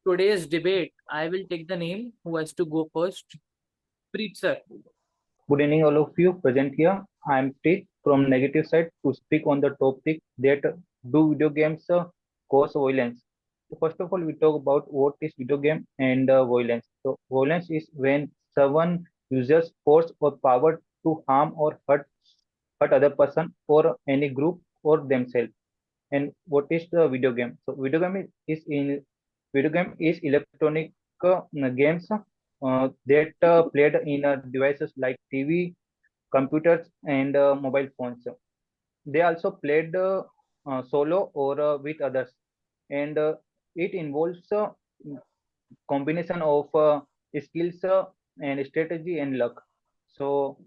today's debate, I will take the name who has to go first. Preet sir. Good evening, all of you present here. I am Preet from Negative Side to speak on the topic that do video games cause violence. So first of all, we talk about what is video game and violence. So violence is when someone uses force or power to harm or hurt other person or any group or themselves. And what is the video game? So video game is electronic games that played in devices like TV, computers, and mobile phones. They also played solo or with others, and it involves combination of skills and strategy and luck. So,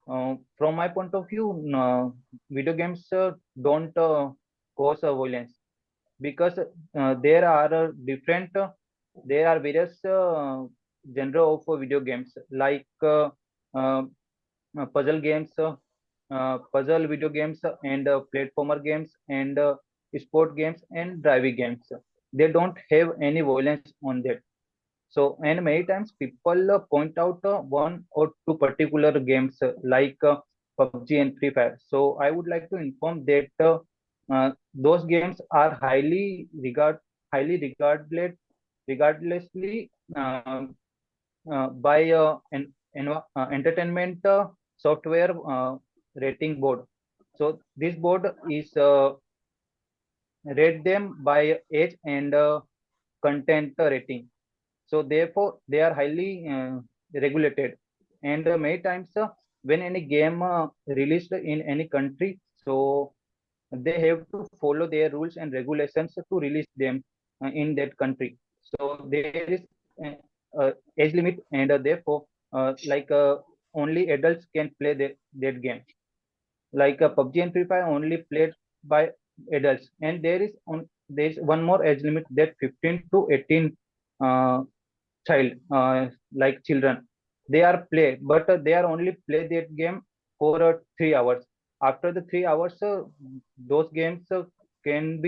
from my point of view, video games don't cause violence because there are various genre of video games like uh, puzzle games, puzzle video games, and platformer games, and sport games, and driving games. They don't have any violence on that. So, and many times people point out one or two particular games like PUBG and Free Fire. So, I would like to inform that those games are regardlessly by entertainment software rating board. So, this board is rate them by age and content rating. So therefore, they are highly regulated. And many times, when any game released in any country, so they have to follow their rules and regulations to release them in that country. So there is age limit, and therefore, only adults can play that game. Like PUBG and Free Fire only played by adults, and there is one more age limit that 15 to 18 uh, child like children they are play but they are only play that game for 3 hours. After the 3 hours those games can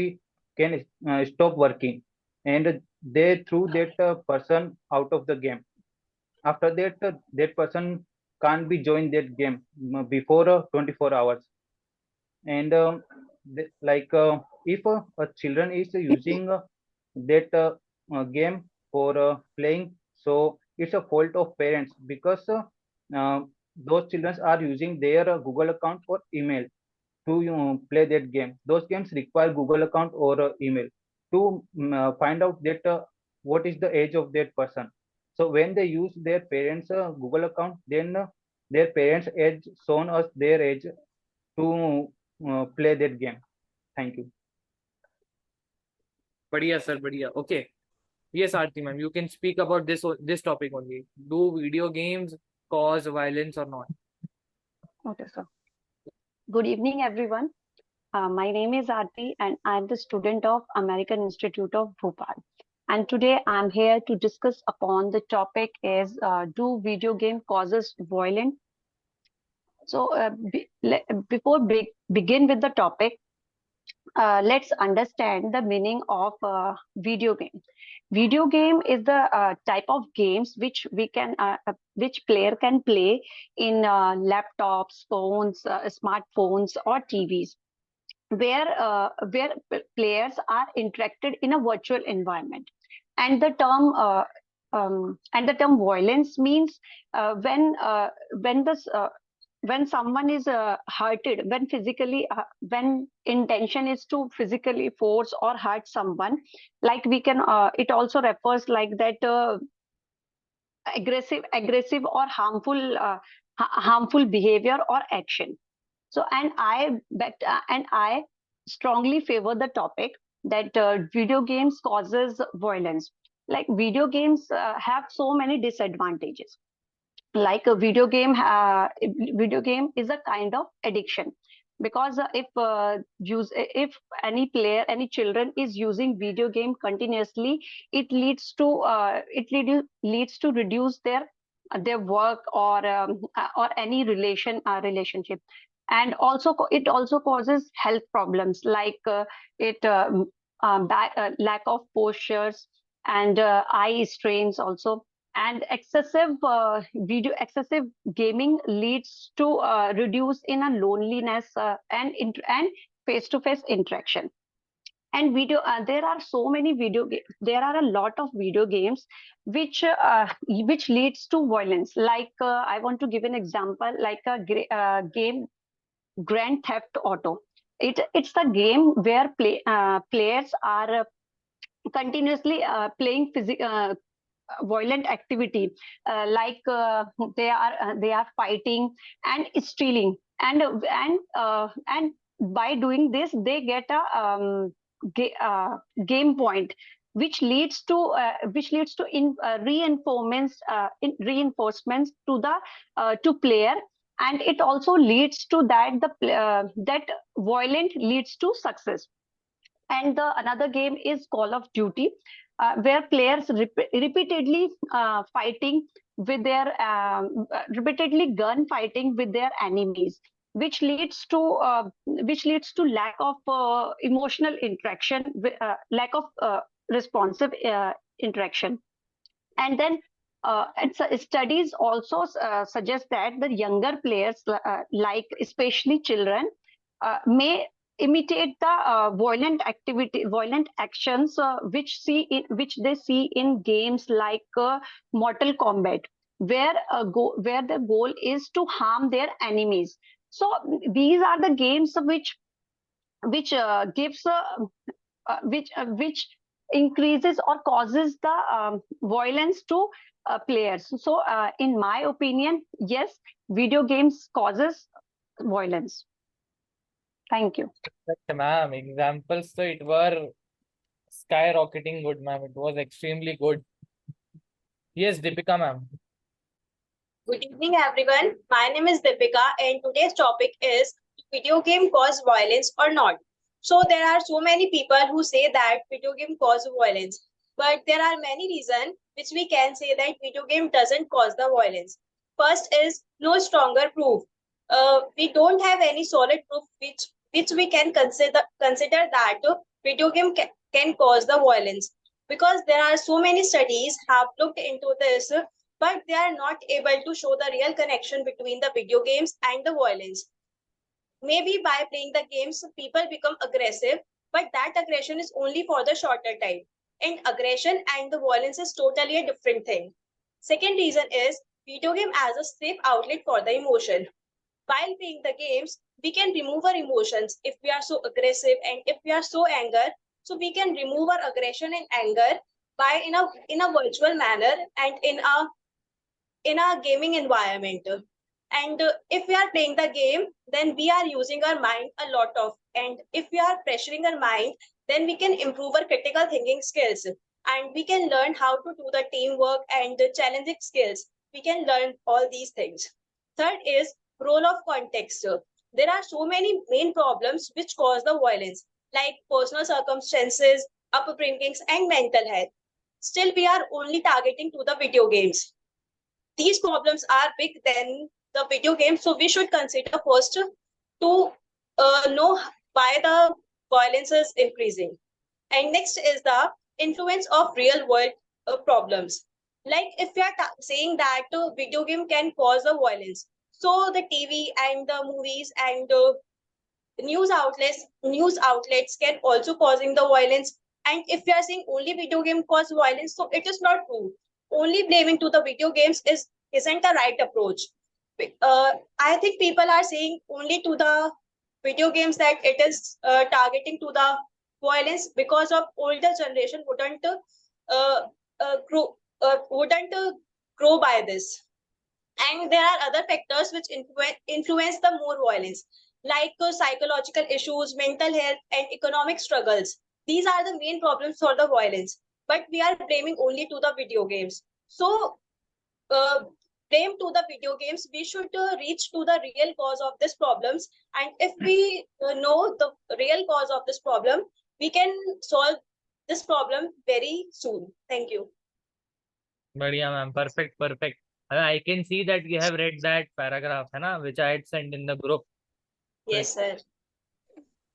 stop working, and they threw that person out of the game. After that that person can't be joined that game before 24 hours. And if a children is using that game for playing, so it's a fault of parents because those children are using their Google account or email to play that game. Those games require Google account or email to find out that what is the age of that person. So when they use their parents Google account, then their parents age shown us their age to play that game. Thank you. Badhiya sir, badhiya. Okay. Yes, Aarti ma'am, you can speak about this topic only. Do video games cause violence or not? Okay, sir. Good evening, everyone. My name is Aarti, and I'm the student of American Institute of Bhopal. And today I'm here to discuss upon the topic is do video game causes violence? So before begin with the topic, let's understand the meaning of video game. Video game is the type of games which player can play in laptops, phones, smartphones, or TVs, where players are interacted in a virtual environment. And the term violence means when this when someone is hurted, when intention is to physically force or hurt someone, like we can it also refers like that aggressive or harmful behavior or action. So and I strongly favor the topic that video games causes violence. Like video games have so many disadvantages. Like a video game is a kind of addiction, because if any children is using video game continuously, it leads to reduce their work or any relationship. And also it also causes health problems like lack of postures, and eye strains also. And excessive gaming leads to reduce in a loneliness and face-to-face interaction. And there are so many there are a lot of video games which leads to violence. Like I want to give an example, like a game Grand Theft Auto. It's a game where players are continuously playing violent activity, like they are fighting and stealing, and by doing this they get a game point, which leads to reinforcements to the to player, and it also leads to that violent leads to success. And the another game is Call of Duty, where players repeatedly fighting with their repeatedly gun fighting with their enemies, which leads to lack of emotional interaction, lack of responsive interaction. And then studies also suggest that the younger players, like especially children, may imitate the violent actions which they see in games like Mortal Kombat, where the goal is to harm their enemies. So these are the games which gives which increases or causes the violence to players. So in my opinion, yes, video games causes violence. Thank you. Correct, ma'am. Examples, so it were skyrocketing good, ma'am. It was extremely good. Yes, Deepika, ma'am. Good evening, everyone. My name is Deepika, and today's topic is video game cause violence or not. So there are so many people who say that video game cause violence, but there are many reasons which we can say that video game doesn't cause the violence. First is no stronger proof. We don't have any solid proof which we can consider that video game can cause the violence, because there are so many studies have looked into this, but they are not able to show the real connection between the video games and the violence. Maybe by playing the games, people become aggressive, but that aggression is only for the shorter time. And aggression and the violence is totally a different thing. Second reason is video game as a safe outlet for the emotion. While playing the games, we can remove our emotions if we are so aggressive and if we are so angry. So we can remove our aggression and anger by in a virtual manner and in a gaming environment. And if we are playing the game, then we are using our mind a lot of, and if we are pressuring our mind, then we can improve our critical thinking skills, and we can learn how to do the teamwork and the challenging skills. We can learn all these things. Third is role of context. There are so many main problems which cause the violence, like personal circumstances, upbringings, and mental health. Still, we are only targeting to the video games. These problems are big than the video game, so we should consider first to know why the violence is increasing. And next is the influence of real world problems. Like if we are saying that video game can cause the violence, so the TV and the movies and news outlets can also causing the violence. And if we are saying only video game cause violence, so it is not true. Only blaming to the video games isn't the right approach. I think people are saying only to the video games that it is targeting to the violence because of older generation wouldn't grow by this. And there are other factors which influence the more violence, like psychological issues, mental health, and economic struggles. These are the main problems for the violence, but we are blaming only to the video games. So blame to the video games, we should reach to the real cause of these problems. And if we know the real cause of this problem, we can solve this problem very soon. Thank you. Badhiya, ma'am. Perfect, perfect. I can see that you have read that paragraph, है ना, which I had sent in the group. Yes, sir.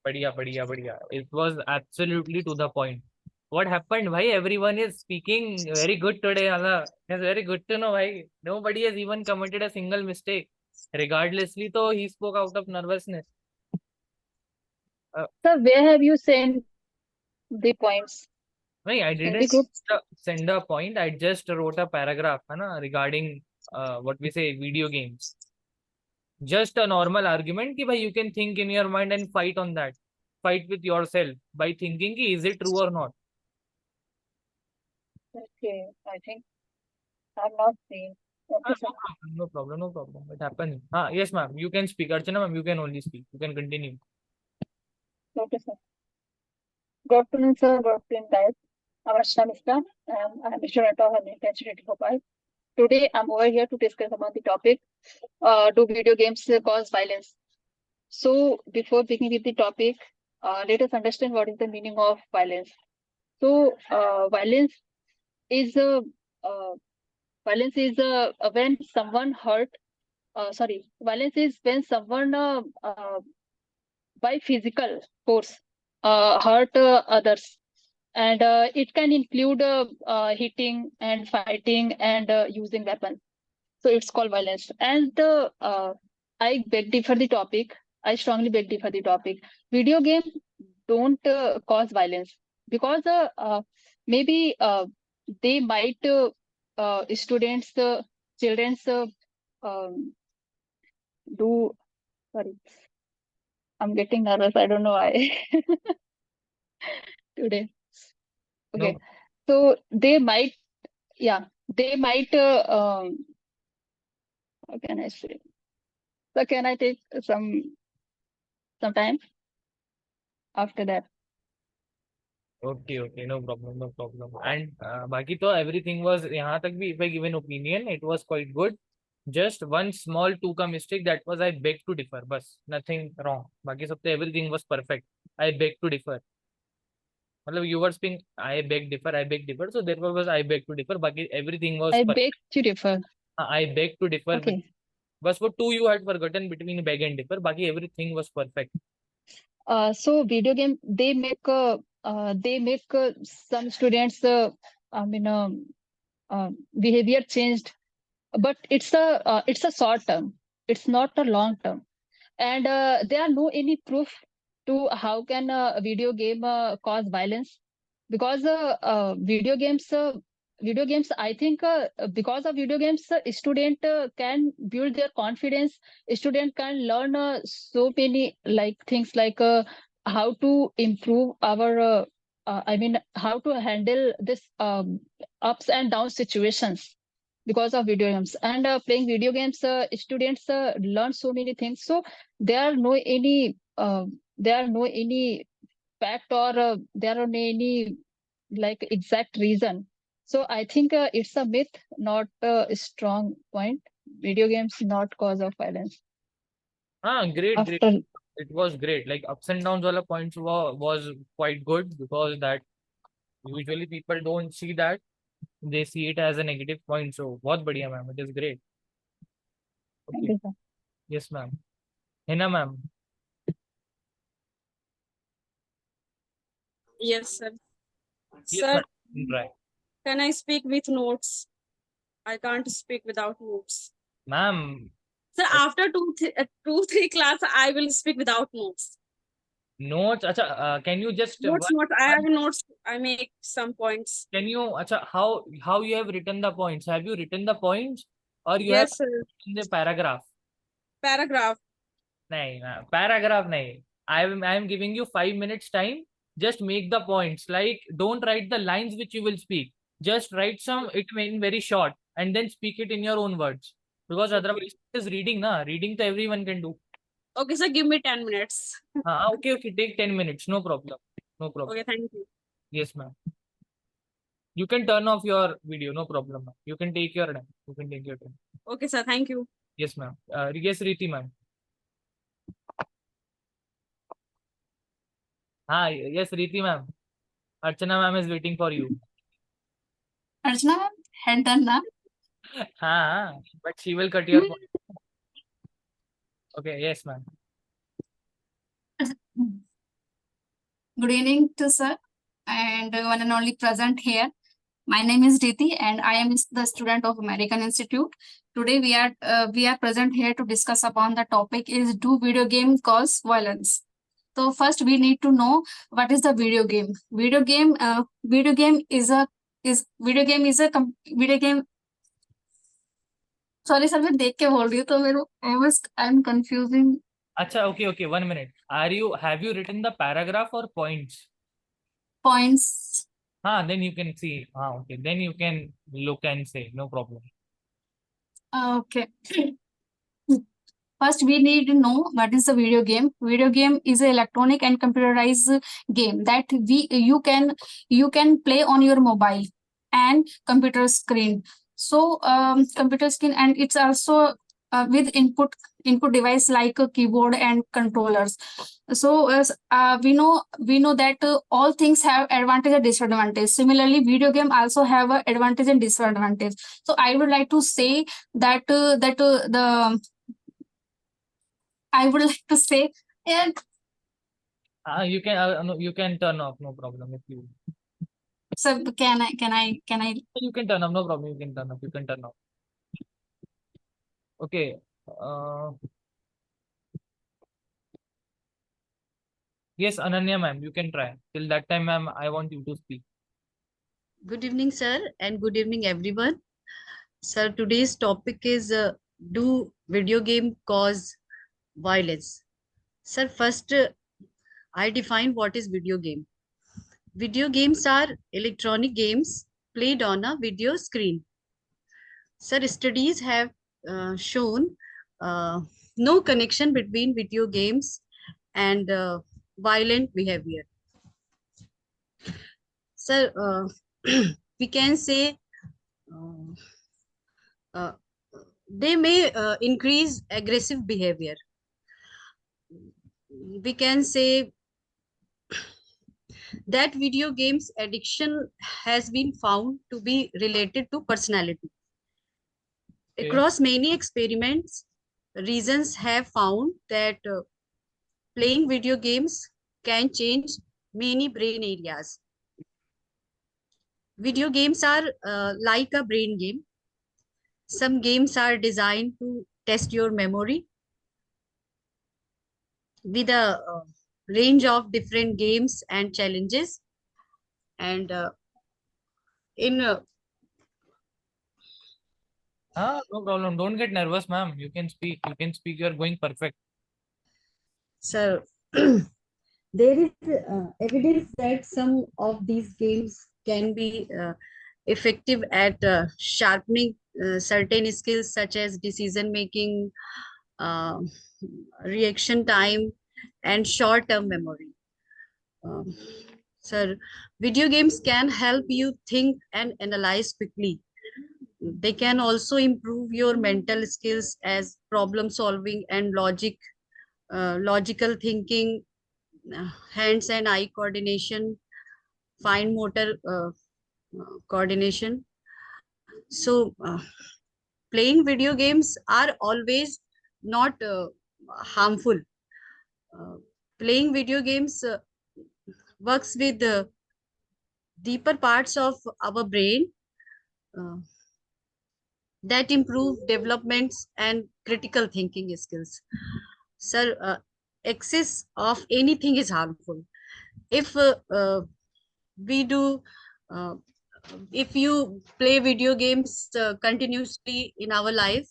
Badhiya, badhiya, badhiya. It was absolutely to the point. What happened? Why everyone is speaking very good today, Allah. It's very good to know why nobody has even committed a single mistake. Regardlessly, though he spoke out of nervousness. Sir, where have you sent the points? No, I In the didn't group? send a point. I just wrote a paragraph, regarding what we say video games. Just a normal argument कि भाई you can think in your mind and fight on that. Fight with yourself by thinking कि is it true or not. Okay, I think I'm not seeing. Okay, sir. No problem, no problem. It happens. Yes, ma'am. You can speak. Archana, ma'am, you can only speak. You can continue. Okay, sir. Good afternoon, sir. Good afternoon, guys. I'm Archana Mishra. I'm a student of American Institute of Bhopal. Today, I'm over here to discuss about the topic, do video games cause violence? So, before beginning with the topic, let us understand what is the meaning of violence. So, is a violence is when someone hurt. Violence is when someone by physical force hurt others, and it can include hitting and fighting and using weapons. So it's called violence. And I beg differ the topic. I strongly beg differ the topic. Video games don't cause violence because maybe they might students, children's um, do. Sorry, I'm getting nervous. I don't know why today. Okay, No. so they might, yeah, they might. How can I say? So can I take some time after that? Okay, no problem, no problem. And बाकी तो everything was यहाँ तक भी if I give an opinion, it was quite good. Just one small two का mistake, that was I beg to differ. बस nothing wrong. बाकी सब तो everything was perfect. I beg to differ. मतलब you were speaking I beg differ. So therefore was I beg to differ. बाकी everything was I perfect. beg to differ. I beg to differ. Okay. बस वो two you had forgotten between beg and differ. बाकी everything was perfect. So video game they make some students behavior changed, but it's a short term. It's not a long term, and there are no any proof to how can a video game cause violence, because video games I think because of video games student can build their confidence. Student can learn so many like things like how to improve our how to handle this ups and down situations because of video games. And playing video games students learn so many things. So there are no any fact, or there are no any like exact reason. So I think it's a myth, not a strong point. Video games not cause of violence. Great. After It was great. Like ups and downs wala points was quite good, because that usually people don't see that. They see it as a negative point. So बहुत बढ़िया ma'am. It is great. thank Okay. you, sir. Yes ma'am. Hina ma'am. Yes, sir. Yes Sir, ma'am. Right. can I speak with notes? I can't speak without notes. Ma'am, Sir, after three class, I will speak without notes. notes. Acha, can you just Notes. I have notes. I make some points. can you acha, how you have written the points? Have you written the points, or you have Yes, sir. written the paragraph? Paragraph. नहीं, paragraph नहीं. I am giving you 5 minutes time. Just make the points. Like, don't write the lines which you will speak. Just write some it in very short, and then speak it in your own words. Because otherwise it is reading, na. Reading to everyone can do. Okay, sir, give me 10 minutes. Okay. Take 10 minutes. No problem. Okay, thank you. Yes, ma'am. You can turn off your video. No problem, ma'am. You can take your time. Okay, sir, thank you. Yes, ma'am. Yes, Riti, ma'am. Yes, Riti, ma'am. Archana, ma'am, is waiting for you. Archana ma'am had done na? But she will cut your phone. Okay, yes, ma'am. Good evening to sir and one and only present here. My name is Diti, and I am the student of American Institute. Today we are present here to discuss upon the topic is, do video game cause violence? So first we need to know what is the video game. Video game is a video game. Sorry sir, मैं देख के बोल रही हूँ तो मेरे I am confusing. Acha, okay, 1 minute. Have you written the paragraph or points? Points. Then you can see. Okay. Then you can look and say, no problem. Okay. First, we need to know what is a video game. Video game is an electronic and computerized game that you can play on your mobile and computer screen. So computer screen, and it's also with input device like a keyboard and controllers. So we know that all things have advantage and disadvantage. Similarly, video game also have a advantage and disadvantage. So I would like to say that I would like to say, and You can no, you can turn off, no problem. If you so can I you can turn off, no problem. You can turn off. You can turn off. Okay. Yes, Ananya ma'am, you can try. Till that time, ma'am, I want you to speak. Good evening, sir, and good evening, everyone. Sir, today's topic is do video game cause violence? Sir, first, I define what is video game. Video games are electronic games played on a video screen. Sir, studies have shown no connection between video games and violent behavior. Sir, we can say they may increase aggressive behavior. We can say that video games addiction has been found to be related to personality. Okay. Across many experiments, reasons have found that playing video games can change many brain areas. Video games are like a brain game. Some games are designed to test your memory with a range of different games and challenges. And in No problem. Don't get nervous, ma'am. You can speak. You can speak. You are going perfect. So there is evidence that some of these games can be effective at sharpening certain skills such as decision making, uh, reaction time, and short-term memory. Sir, video games can help you think and analyze quickly. They can also improve your mental skills as problem solving and logical thinking, hands and eye coordination, fine motor coordination. So playing video games are always not harmful. Playing video games works with the deeper parts of our brain uh, that improve developments and critical thinking skills. Sir, excess of anything is harmful. If we do, uh, if you play video games continuously in our life,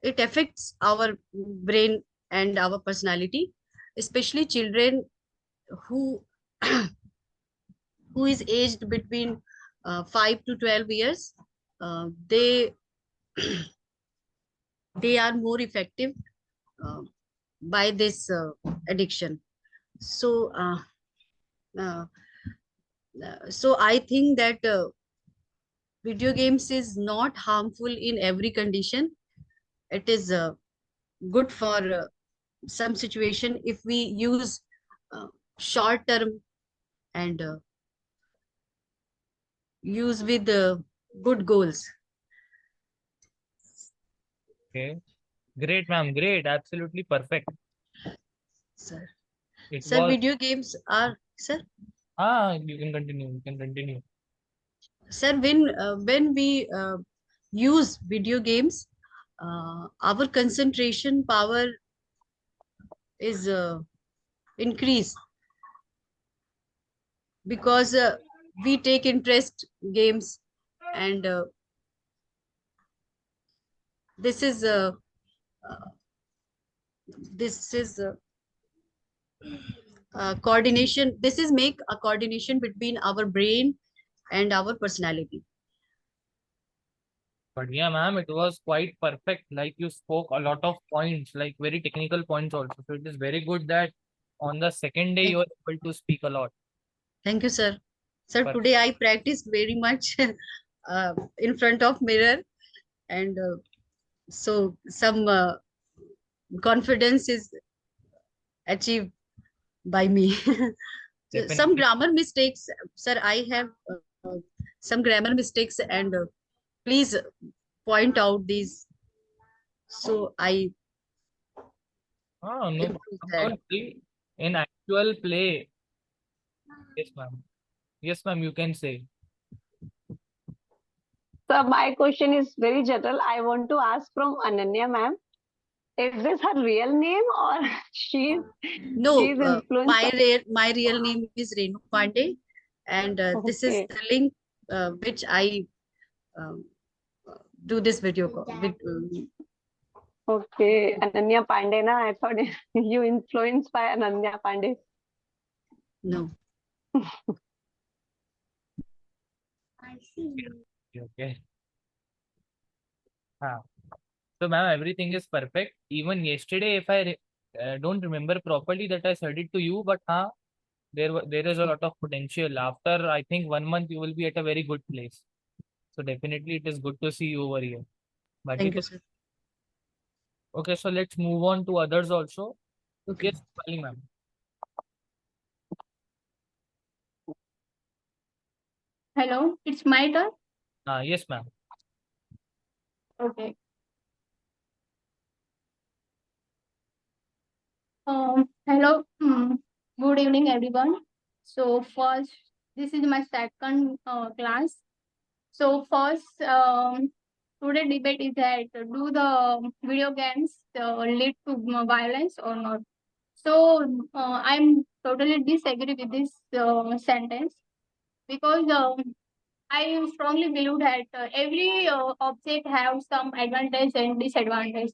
it affects our brain and our personality, especially children who who is aged between 5 to 12 years. They they are more effective uh, by this addiction. So uh, so I think that video games is not harmful in every condition. It is good for some situation if we use short term and use with good goals. Okay. Great, ma'am. Great. Absolutely perfect. Sir, It sir, was. video games are, sir. You can continue. You can continue. Sir, when we use video games, our concentration power is increased because we take interest games, and this is this is coordination. This is make a coordination between our brain and our personality. But yeah, ma'am, it was quite perfect. Like you spoke a lot of points, like very technical points also. So it is very good that on the second day you are able to speak a lot. Thank you, sir. Sir, Perfect. today I practiced very much in front of mirror, and so some confidence is achieved by me. So some Definitely. grammar mistakes, sir. I have some grammar mistakes, and please point out these. So I No improve problem. that. Don't worry. In actual play. Yes, ma'am. Yes, ma'am, you can say. So my question is very general. I want to ask from Ananya ma'am. Is this her real name or she's No, influenced by? my real name is Renu Pandey, and this is Okay. the link which I um, do this video call with. Okay. Ananya Pandey na. I thought you influenced by Ananya Pandey. No. Okay. Ah. So, ma'am, everything is perfect. Even yesterday, if I don't remember properly that I said it to you, but there is a lot of potential. After I think 1 month, you will be at a very good place. So definitely, it is good to see you over here. Thank you, Baki sir. okay, so let's move on to others also. Okay. Yes, Pali, ma'am. Hello, it's my turn. Yes, ma'am. Okay. Hello. Good evening, everyone. So first, this is my second class. So first, today debate is that do the video games lead to violence or not? So I'm totally disagree with this sentence because I strongly believe that every object has some advantage and disadvantage.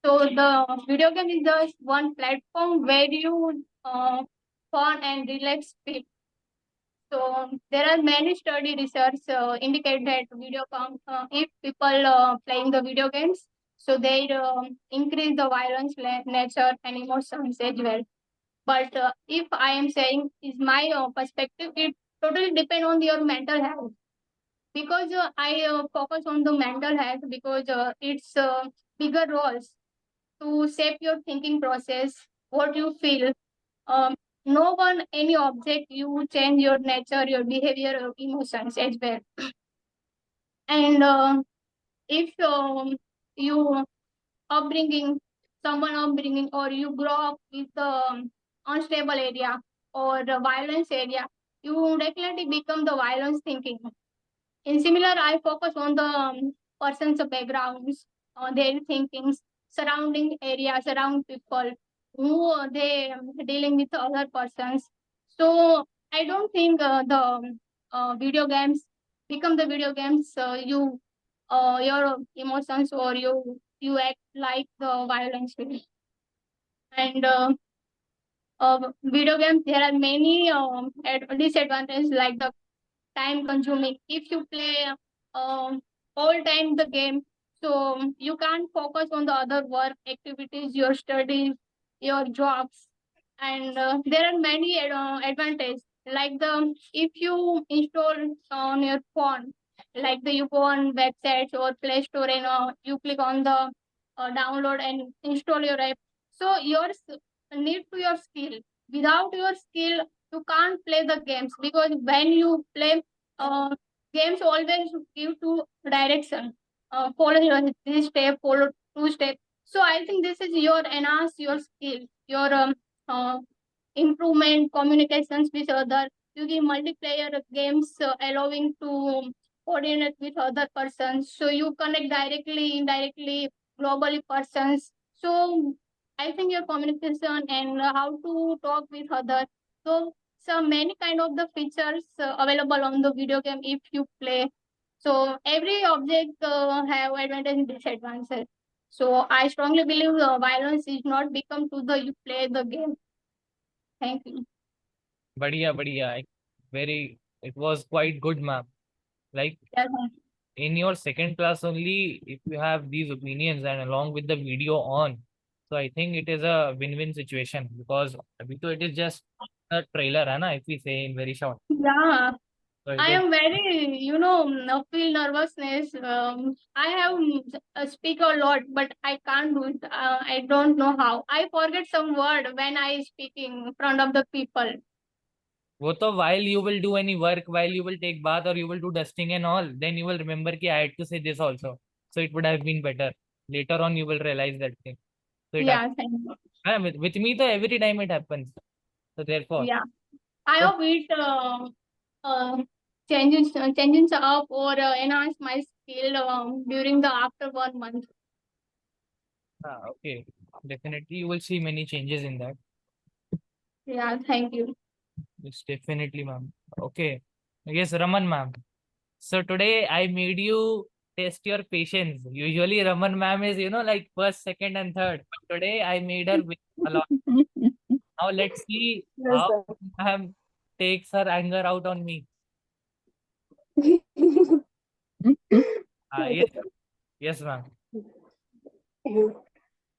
So the video game is the one platform where you fun and relax feel. So there are many study research indicate that if people playing the video games, so they increase the violence nature and emotions as well. But if I am saying is my perspective, it totally depend on your mental health because I focus on the mental health because it's bigger roles to shape your thinking process, what you feel. Um, no one, any object, you change your nature, your behavior, your emotions as well. And if you upbringing, someone upbringing, or you grow up with unstable area or the violence area, you definitely become the violence thinking. In similar, I focus on the person's backgrounds, their thinkings, surrounding areas, around people who they dealing with other persons. So I don't think the video games become the video games. You your emotions or you act like the violence will. And video games there are many disadvantages like the time consuming. If you play all time the game, so you can't focus on the other work activities, your studies, your jobs, and there are many advantages like the if you install on your phone, like the you go on websites or Play Store and you click on the download and install your app. So your need to your skill. Without your skill, you can't play the games because when you play games always give to direction. Follow your this step, follow two step. So I think this is your enhance your skill, your uh, improvement communications with other. क्योंकि multiplayer games allowing to coordinate with other persons. So you connect directly, indirectly, globally persons. So I think your communication and how to talk with others. So many kind of the features available on the video game if you play. So every object have advantage and disadvantage. So I strongly believe violence is not become to the you play the game. Thank you. Badhiya. Very, it was quite good, ma'am. Like Yeah, in your second class only, if you have these opinions and along with the video on, so I think it is a win-win situation because abhi to it is just a trailer, hai na, if we say in very short. yeah. So it I is am very, feel nervousness. I have speak a lot, but I can't do it. I don't know how. I forget some word when I speak in front of the people. वो तो while you will do any work, while you will take bath or you will do dusting and all, then you will remember कि I had to say this also. So it would have been better. Later on, you will realize that thing. So it Yeah, thank you. with me, तो every time it happens. So therefore, Yeah, I so, hope it changes up or enhance my skill during the after 1 month. okay, definitely you will see many changes in that. Yeah, thank you. Yes, definitely, ma'am. Okay. Yes, Raman, ma'am. So today I made you test your patience. Usually Raman ma'am is, like first, second, and third. But today I made her win a lot. Now let's see Yes, how sir. ma'am takes her anger out on me. Okay, Yes, sir. yes, ma'am.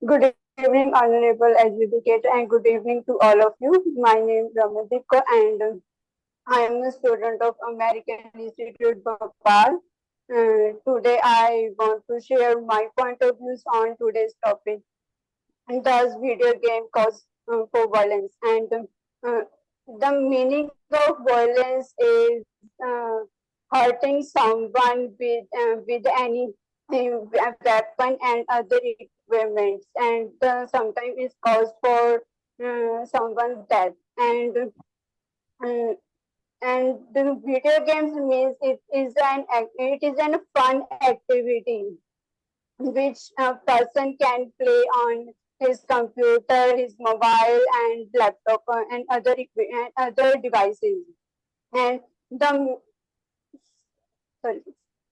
Good evening, Honorable Advocate, and good evening to all of you. My name is Ramadika, and I am a student of American Institute Bhopal. Today, I want to share my point of views on today's topic. Does video game cause for violence? And the meaning of violence is uh, hurting someone with any weapon and other equipment, and sometimes it's caused for someone's death. Uh, and the video games means it is an fun activity which a person can play on his computer, his mobile, and laptop, and other devices. And the sorry,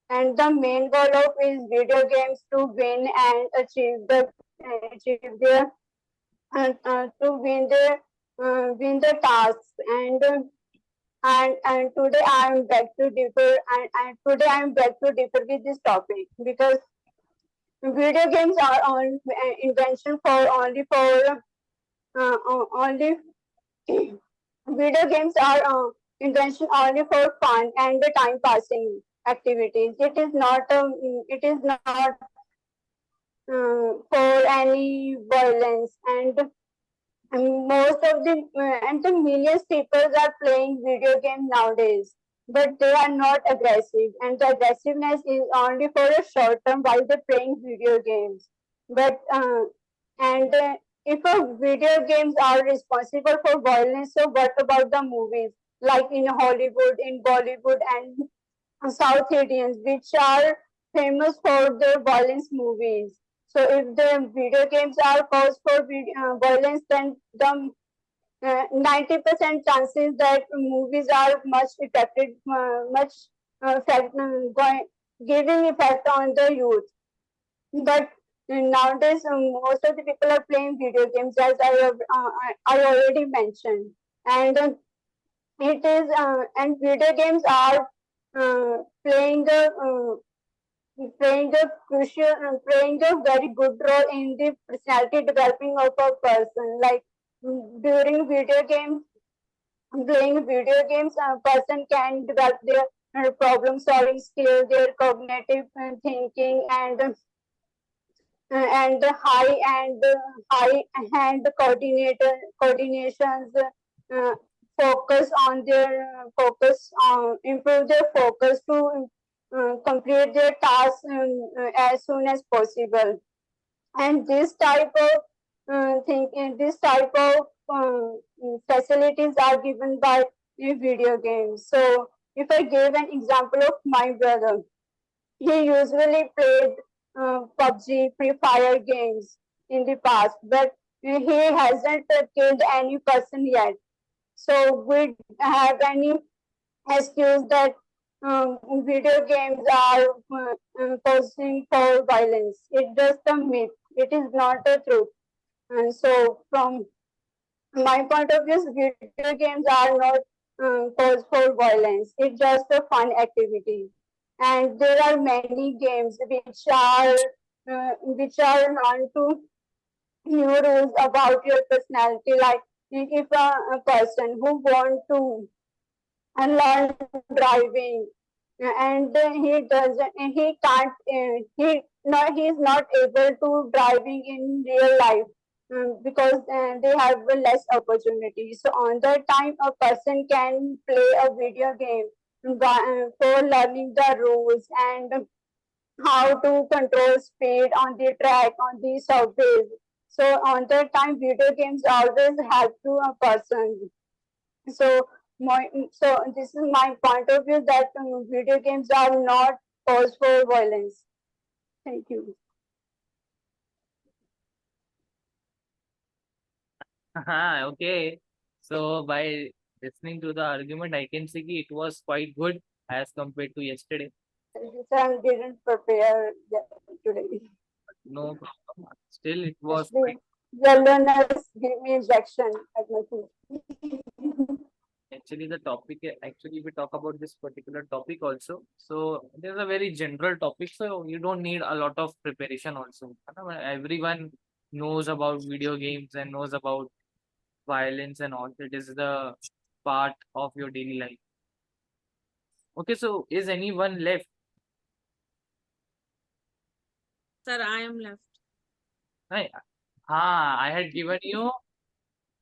and the main goal of is video games to win and achieve their to win the tasks. And today I am back to differ and today I am back to differ with this topic because video games are on invention for only video games are invention only for fun and the time passing activities. It is not for any violence, and most of the and the millions people are playing video games nowadays, but they are not aggressive, and the aggressiveness is only for a short term while they're playing video games. But and if video games are responsible for violence, so what about the movies like in Hollywood, in Bollywood, and South Indians, which are famous for their violence movies? So if the video games are cause for violence, then the 90% chances that movies are much affected, going, giving effect on the youth. But nowadays, most of the people are playing video games, as I already mentioned, and and video games are playing playing a very good role in the personality developing of a person. Like during playing video games, a person can develop their problem solving skill, their cognitive thinking, and the high hand coordinations, uh, focus on improve their focus to complete their tasks as soon as possible. And this type of facilities are given by video games. So if I give an example of my brother, he usually played PUBG, Free Fire games in the past, but he hasn't killed any person yet. So we have any excuse that video games are causing for violence. It's just a myth. It is not a truth. And so, from my point of view, video games are not cause for violence. It's just a fun activity. And there are many games which are learned to new rules about your personality. Like if a person who want to learn driving and he can't he is not able to driving in real life because they have less opportunity. So on that time a person can play a video game for learning the rules and how to control speed on the track on the surface. So on that time video games always help to a person. So this is my point of view that video games are not cause for violence. Thank you. Okay. So by listening to the argument, I can see it was quite good as compared to yesterday. I didn't prepare today. No problem. Still, it was Actually, wellness gave me injection at my foot. actually the topic. Actually, we talk about this particular topic also. So there's a very general topic, so you don't need a lot of preparation also. Everyone knows about video games and knows about violence and all. It is the part of your daily life. Okay, so is anyone left? Sir, I am left. I had given you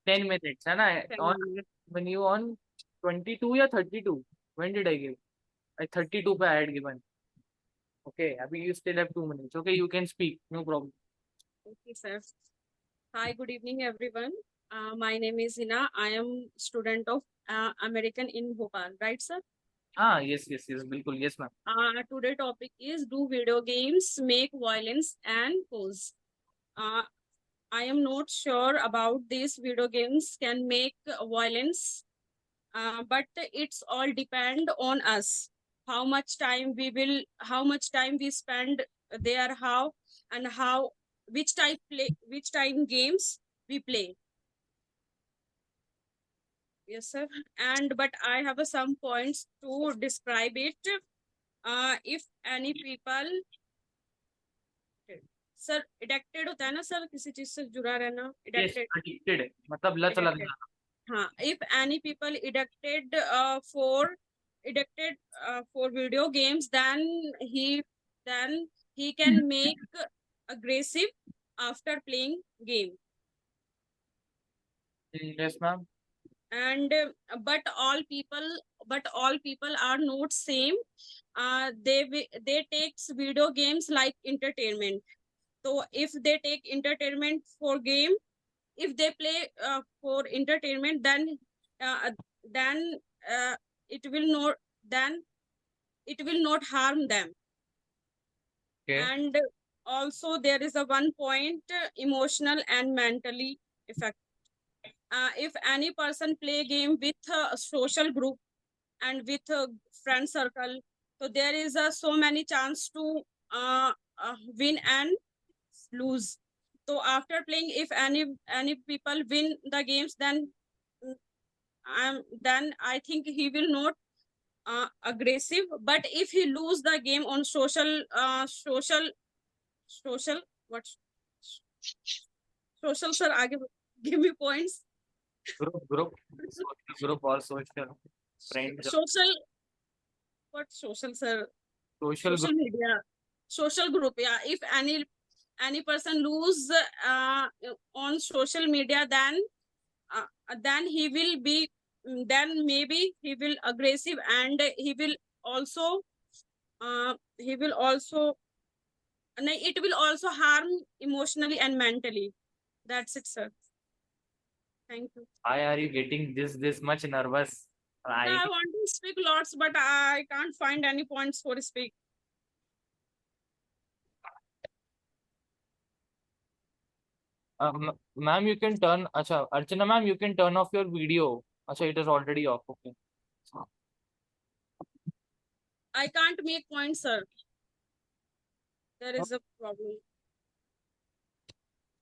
10 minutes, and I 10 on minutes. when you on 22 or 32. When did I give? I 32 I had given. Okay, abhi you still have 2 minutes. Okay, you can speak, no problem. Okay, sir. Hi, good evening, everyone. My name is Hina. I am student of American in Bhopal, right, sir? Yes, bilkul, yes, ma'am. Today topic is, do video games make violence and cause? I am not sure about these video games can make violence, but it's all depend on us. How much time we spend there, which time games we play. Yes, sir. But I have some points to describe it. If any people, sir addicted होता है ना sir, किसी चीज से जुड़ा रहना, Yes, addicted. addicted, मतलब लत लग Addicted. जाना. हाँ, if any people addicted for video games, then he can make aggressive after playing game. Yes, ma'am. And but all people are not same. They takes video games like entertainment. So if they take entertainment for game, if they play for entertainment, then it will not harm them. Okay. And also there is a one point, emotional and mentally effect. If any person play game with a social group and with a friend circle, so there is so many chance to win and lose. So after playing, if any people win the games, then I think he will not aggressive. But if he lose the game on social what social, sir, give me points. Group or social friend. Social, what social, sir? Social Media, social group. Yeah, if any person lose on social media, then he will be, then maybe he will aggressive, and he will also it will also harm emotionally and mentally. That's it, sir. Thank you. Why are you getting this much nervous? I want to speak lots, but I can't find any points for speak. Ma'am, you can turn. Acha, Archana, ma'am, you can turn off your video. Acha, it is already off. Okay. I can't make points, sir. There is a problem.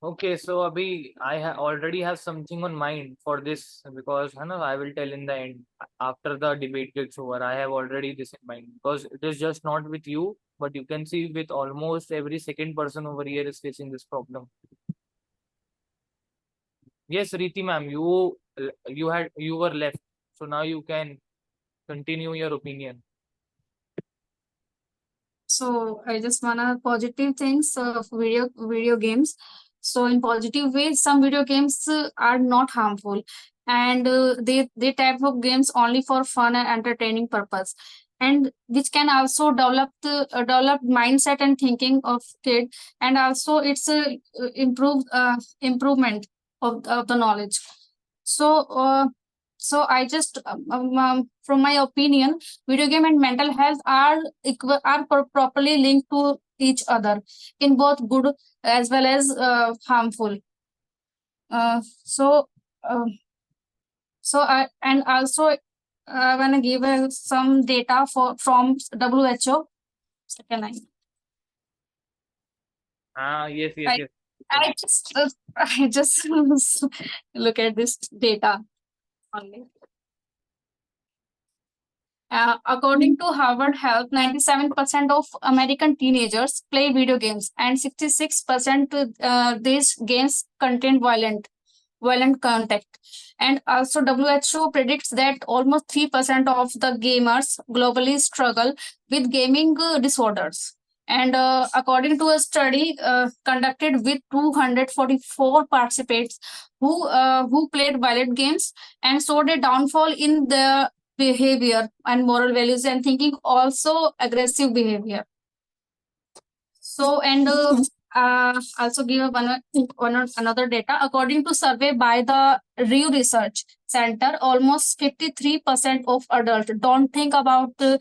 Okay, so Abhi, already have something on mind for this because I will tell in the end after the debate gets over. I have already this in mind because it is just not with you, but you can see with almost every second person over here is facing this problem. Yes, Riti ma'am, you were left, so now you can continue your opinion. So I just wanna positive things of video games. So in positive ways, some video games are not harmful, and they type of games only for fun and entertaining purpose, and which can also develop mindset and thinking of kid, and also it's a improvement of the knowledge. So I just from my opinion, video game and mental health are properly linked to each other in both good as well as harmful. Uh, so uh, and also I want to give some data from WHO. Second line. Yes. I just I just look at this data only. According to Harvard Health, 97% of American teenagers play video games, and 66% these games contain violent content. And also, WHO predicts that almost 3% of the gamers globally struggle with gaming disorders. And according to a study conducted with 244 participants who played violent games and showed a downfall in the behavior and moral values and thinking, also aggressive behavior. So and also give another data. According to survey by the Rew Research Center, almost 53% of adults don't think about the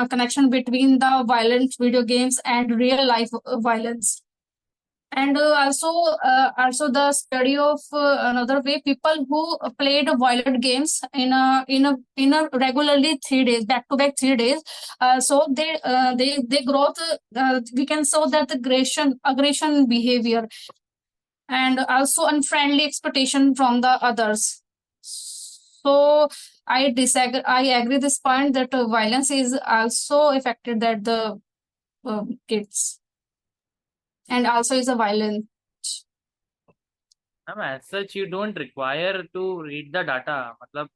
connection between the violent video games and real life violence. And also the study of another way, people who played violent games in a regularly 3 days, back to back 3 days, so they growth, we can show that the aggression behavior and also unfriendly expectation from the others. So I disagree. I agree this point that violence is also affected that the kids, and also is a violent. As such, you don't require to read the data. Matlab,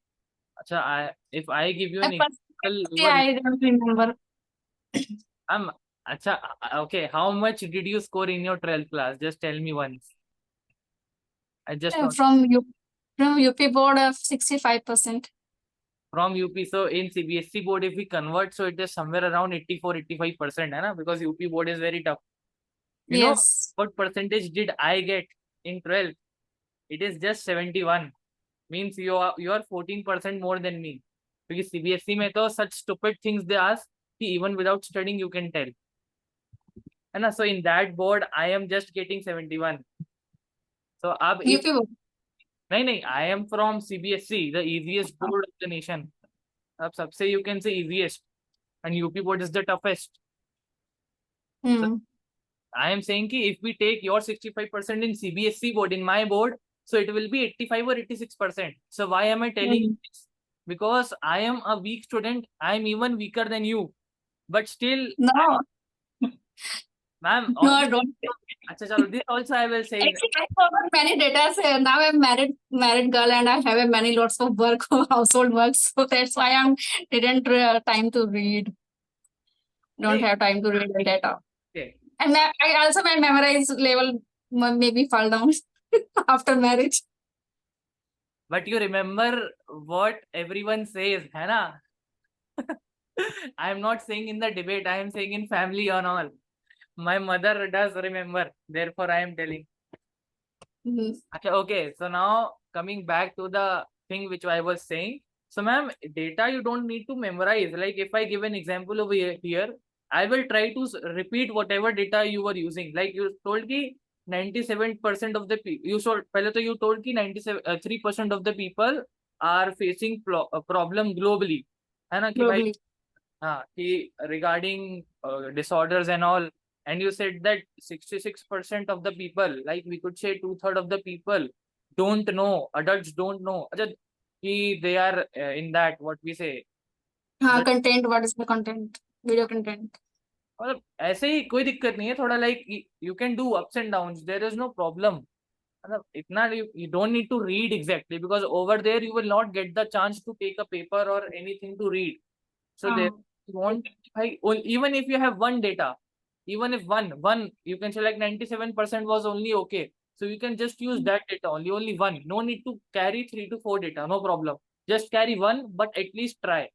if I give you an example, I don't remember. Okay, how much did you score in your 12th class? Just tell me once. I just want From UP board of 65%. from UP. So in CBSE board, if we convert, so it is somewhere around 84-85%, because UP board is very tough. You know what percentage did I get in 12th? It is just 71. Means you are 14% more than me. Because CBSE mein to such stupid things they ask, even without studying you can tell. And so in that board, I am just getting 71. So I am from CBSE, the easiest board of the nation. Sabse you can say easiest, and UP board is the toughest. So I am saying ki if we take your 65% in CBSE board, in my board, so it will be 85 or 86%. So why am I telling you this? Because I am a weak student. I am even weaker than you. But still, no. Ma'am, no, I don't. This also I will say. Actually, I forgot many data. Now I'm married girl, and I have many lots of work, household work. So that's why I didn't time to read. Don't have time to read the data. Okay. And I also my memorize level maybe fall down after marriage. But you remember what everyone says, है ना? I am not saying in the debate. I am saying in family and all. My mother does remember. Therefore, I am telling. Okay. So now coming back to the thing which I was saying. So ma'am, data you don't need to memorize. Like if I give an example over here, I will try to repeat whatever data you were using. Like you told ki 97% of the people, you told, pehle to you told ki 93% of the people are facing a problem globally. है ना कि भाई Globally. हाँ कि regarding disorders and all, and you said that 66% of the people, like we could say 2/3 of the people don't know, adults don't know अच्छा कि they are in that what we say हाँ, the, content, what is the content? Video content. मतलब ऐसे ही कोई दिक्कत नहीं है थोड़ा like you can do ups and downs, there is no problem. मतलब इतना you don't need to read exactly because over there you will not get the chance to take a paper or anything to read. So हाँ. they want even if you have one data, even if one you can say like 97% was only okay. So you can just use that data only one. No need to carry 3 to 4 data, no problem. Just carry one, but at least try.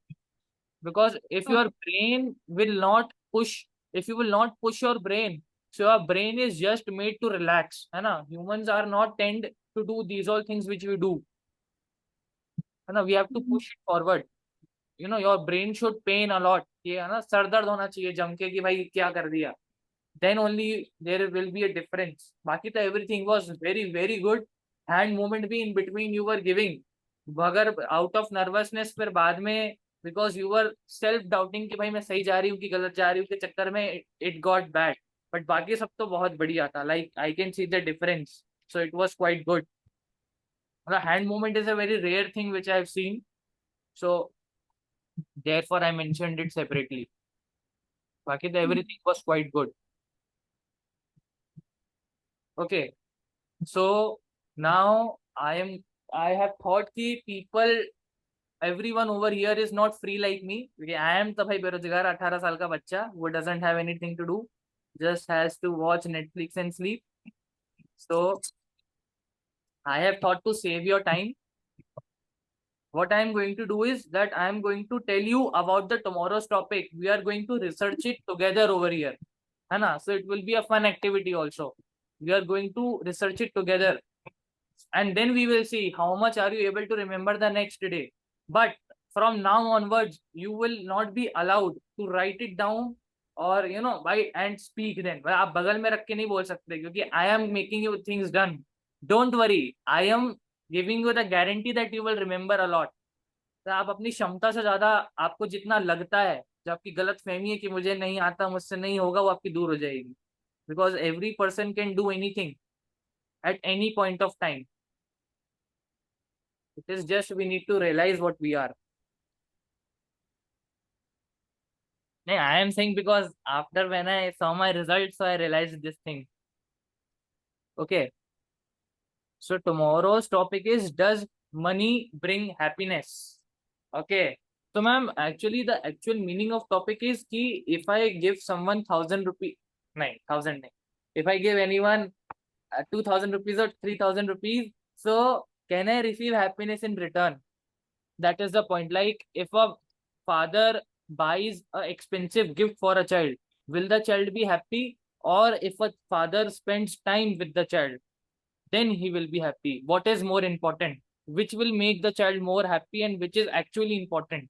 Because if your brain will not push, if you will not push your brain, so your brain is just made to relax. है ना? Humans are not tend to do these all things which we do. है ना? We have to push it forward. You know, your brain should pain a lot. ये है ना sir दर्द होना चाहिए जम के कि भाई क्या कर दिया. Then only there will be a difference. बाकी तो everything was very good. Hand movement भी in between you were giving. अगर out of nervousness फिर बाद में because you were self doubting कि भाई मैं सही जा रही हूँ कि गलत जा रही हूँ के चक्कर में it got bad. But बाकी सब तो बहुत बढ़िया था. Like I can see the difference. So it was quite good. The hand movement is a very rare thing which I have seen. So therefore I mentioned it separately. बाकी तो everything was quite good. Okay. So now I have thought कि people, everyone over here is not free like me. Okay, I am तो भाई बेरोजगार 18 साल का बच्चा who doesn't have anything to do, just has to watch Netflix and sleep. So I have thought to save your time. What I am going to do is that I am going to tell you about the tomorrow's topic. We are going to research it together over here. है ना? So it will be a fun activity also. We are going to research it together. And then we will see how much are you able to remember the next day. But from now onwards, you will not be allowed to write it down or by and speak then. आप बगल में रख के नहीं बोल सकते क्योंकि I am making you things done. Don't worry, I am giving you the guarantee that you will remember a lot. तो आप अपनी क्षमता से ज्यादा आपको जितना लगता है, जो आपकी गलत फहमी है कि मुझे नहीं आता, मुझसे नहीं होगा, वो आपकी दूर हो जाएगी. Because every person can do anything at any point of time. It is just we need to realize what we are. No, I am saying because after when I saw my results, so I realized this thing. Okay. So tomorrow's topic is, does money bring happiness? Okay. So ma'am, actually the actual meaning of topic is कि if I give someone 1,000 rupees, no, 1,000 nahi. If I give anyone 2,000 rupees or 3,000 rupees, so can I receive happiness in return? That is the point. Like if a father buys an expensive gift for a child, will the child be happy? Or if a father spends time with the child, then he will be happy. What is more important? Which will make the child more happy and which is actually important?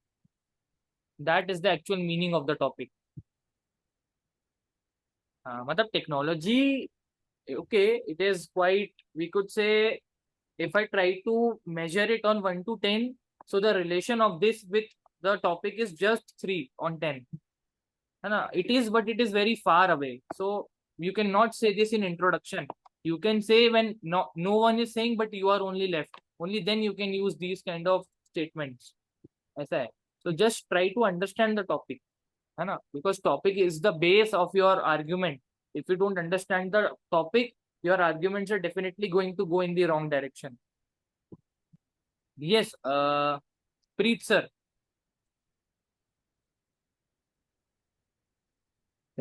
That is the actual meaning of the topic. मतलब technology, okay, it is quite, we could say, if I try to measure it on 1 to 10, so the relation of this with the topic is just 3 on 10. It is, but it is very far away. So you cannot say this in introduction. You can say when no one is saying, but you are only left. Only then you can use these kind of statements. ऐसा है. So just try to understand the topic. Because topic is the base of your argument. If you don't understand the topic, your arguments are definitely going to go in the wrong direction. Yes, Preet sir.